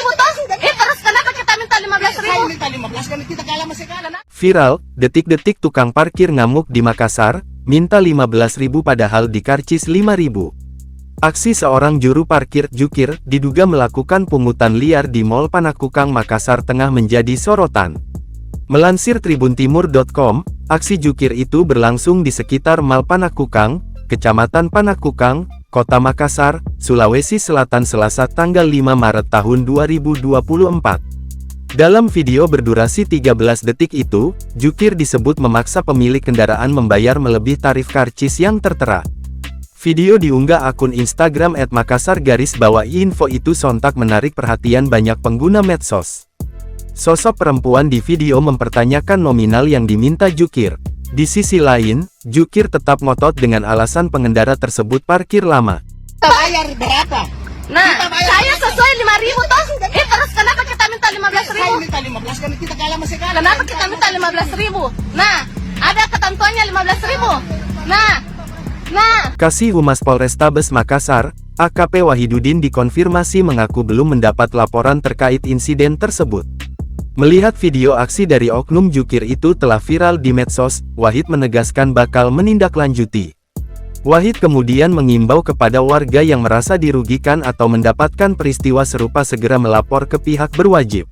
5.000 toh? Terus kenapa kita minta 15.000? Minta 15 kan kita kalah masih kalah. Viral, detik-detik tukang parkir ngamuk di Makassar, minta 15.000 padahal dikarcis 5.000. Aksi seorang juru parkir jukir diduga melakukan pungutan liar di Mall Panakukang Makassar tengah menjadi sorotan. Melansir tribuntimur.com, aksi jukir itu berlangsung di sekitar Mall Panakukang, Kecamatan Panakukang, Kota Makassar, Sulawesi Selatan Selasa tanggal 5 Maret tahun 2024. Dalam video berdurasi 13 detik itu, jukir disebut memaksa pemilik kendaraan membayar melebihi tarif karcis yang tertera. Video diunggah akun Instagram @makassar_info itu sontak menarik perhatian banyak pengguna medsos. Sosok perempuan di video mempertanyakan nominal yang diminta jukir. Di sisi lain, jukir tetap ngotot dengan alasan pengendara tersebut parkir lama. Bayar berapa? Nah, saya sesuai 5.000 toh? Terus kenapa kita minta 15.000? Minta 15 kan kita kalah masih kalah. Kenapa kita minta 15.000? Nah, ada ketentuannya 15.000. Nah. Kasih Humas Polrestabes Makassar, AKP Wahidudin dikonfirmasi mengaku belum mendapat laporan terkait insiden tersebut. Melihat video aksi dari oknum jukir itu telah viral di medsos, Wahid menegaskan bakal menindaklanjuti. Wahid kemudian mengimbau kepada warga yang merasa dirugikan atau mendapatkan peristiwa serupa segera melapor ke pihak berwajib.